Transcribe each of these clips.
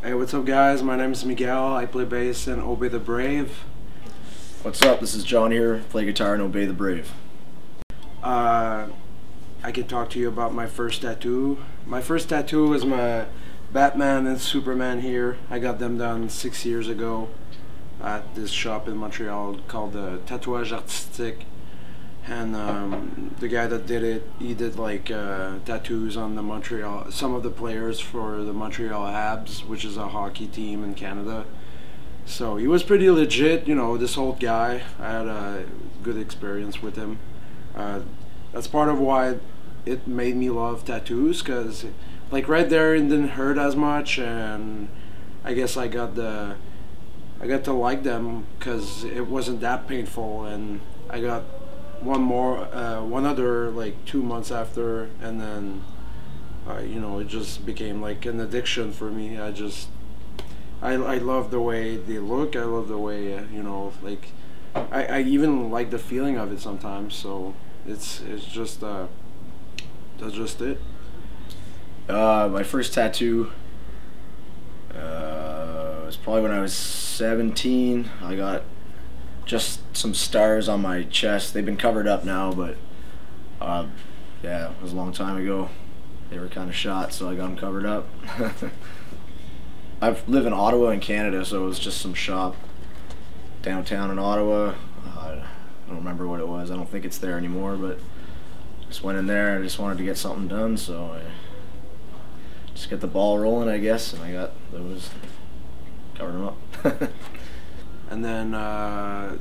Hey, what's up, guys? My name is Miguel. I play bass in Obey the Brave. What's up? This is John here. Play guitar in Obey the Brave. I can talk to you about my first tattoo. My first tattoo was my Batman and Superman here. I got them done 6 years ago at this shop in Montreal called Tatouage Artistique. And the guy that did it, he did like tattoos on the Montreal, some of the players for the Montreal Habs, which is a hockey team in Canada. So he was pretty legit, you know, this old guy. I had a good experience with him. That's part of why it made me love tattoos, because like right there it didn't hurt as much, and I guess I got to like them because it wasn't that painful. And I got one other like 2 months after, and then you know, it just became like an addiction for me. I love the way they look. I love the way you know, like I even like the feeling of it sometimes. So it's just that's just it. My first tattoo was probably when I was 17. I got just some stars on my chest. They've been covered up now, but yeah, it was a long time ago. They were kind of shot, so I got them covered up. I live in Ottawa in Canada, so it was just some shop downtown in Ottawa. I don't remember what it was. I don't think it's there anymore, but just went in there. I just wanted to get something done, so I just get the ball rolling, I guess, and I got those, covered them up. And then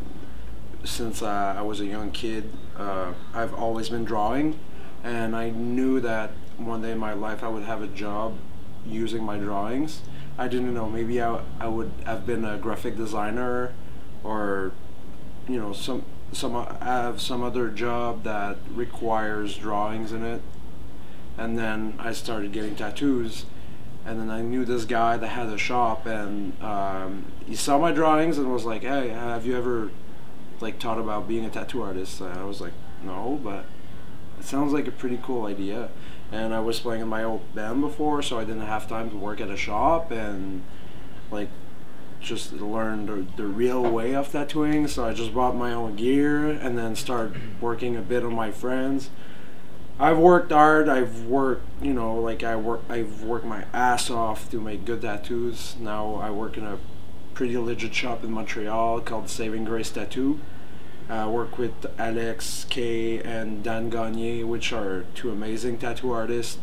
since I was a young kid, I've always been drawing, and I knew that one day in my life I would have a job using my drawings. I didn't know, maybe I would have been a graphic designer, or you know, have some other job that requires drawings in it. And then I started getting tattoos, and then I knew this guy that had a shop, and he saw my drawings and was like, "Hey, have you ever like thought about being a tattoo artist?" And I was like, "No, but it sounds like a pretty cool idea." And I was playing in my old band before, so I didn't have time to work at a shop and like just learn the real way of tattooing. So I just bought my own gear and then started working a bit on my friends. I've worked hard. I've worked, you know, like I've worked my ass off to make good tattoos. Now I work in a pretty legit shop in Montreal called Saving Grace Tattoo. I work with Alex, Kay, and Dan Gagné, which are two amazing tattoo artists,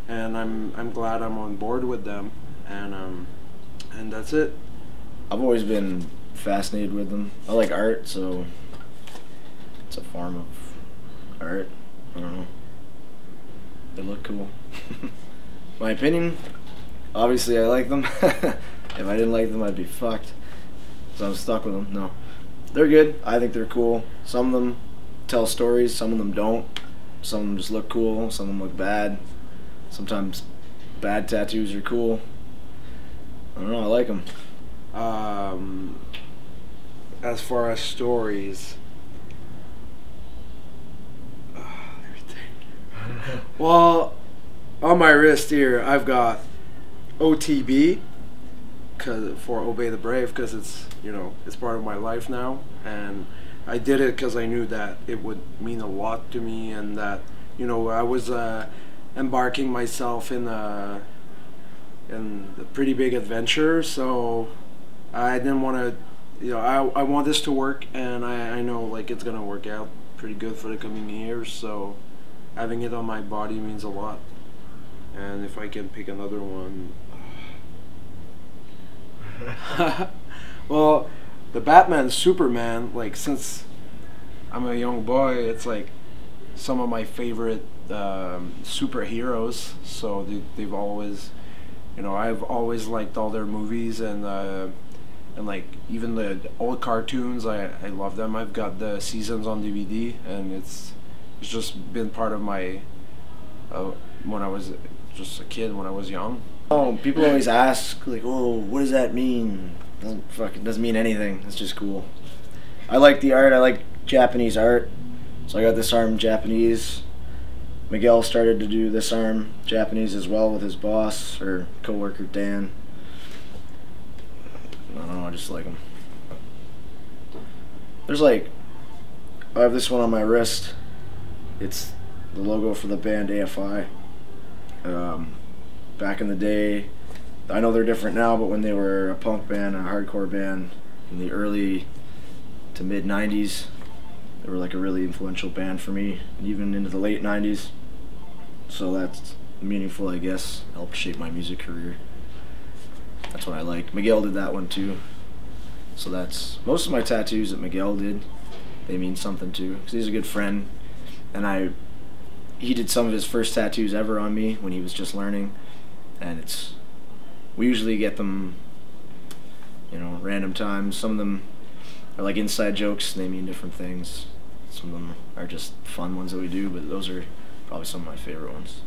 and I'm glad I'm on board with them. And that's it. I've always been fascinated with them. I like art, so it's a form of art. I don't know. They look cool. My opinion, obviously I like them. If I didn't like them, I'd be fucked. So I'm stuck with them. No. They're good. I think they're cool. Some of them tell stories, some of them don't. Some of them just look cool, some of them look bad. Sometimes bad tattoos are cool. I don't know, I like them. As far as stories, well, on my wrist here, I've got OTB, for Obey the Brave, because it's, you know, it's part of my life now, and I did it because I knew that it would mean a lot to me, and that, you know, I was embarking myself in a pretty big adventure, so I didn't want to, you know, I want this to work, and I know like it's gonna work out pretty good for the coming years, so having it on my body means a lot. And if I can pick another one, well, the Batman, Superman, like since I'm a young boy, it's like some of my favorite superheroes. So they've always, you know, I've always liked all their movies, and like even the old cartoons, I love them. I've got the seasons on DVD, and it's just been part of my when I was just a kid, when I was young. Oh, people always ask like, "Oh, what does that mean?" Doesn't mean anything. It's just cool. I like the art. I like Japanese art, so I got this arm Japanese. Miguel started to do this arm Japanese as well with his boss or coworker Dan. I don't know, I just like them. There's like, I have this one on my wrist. It's the logo for the band AFI. Back in the day, I know they're different now, but when they were a punk band, a hardcore band in the early to mid 90s, they were like a really influential band for me, and even into the late 90s. So that's meaningful, I guess. Helped shape my music career. That's what I like. Miguel did that one too. So that's most of my tattoos that Miguel did. They mean something too, because he's a good friend, and he did some of his first tattoos ever on me when he was just learning, and we usually get them, you know, random times. Some of them are like inside jokes, and they mean different things. Some of them are just fun ones that we do, but those are probably some of my favorite ones.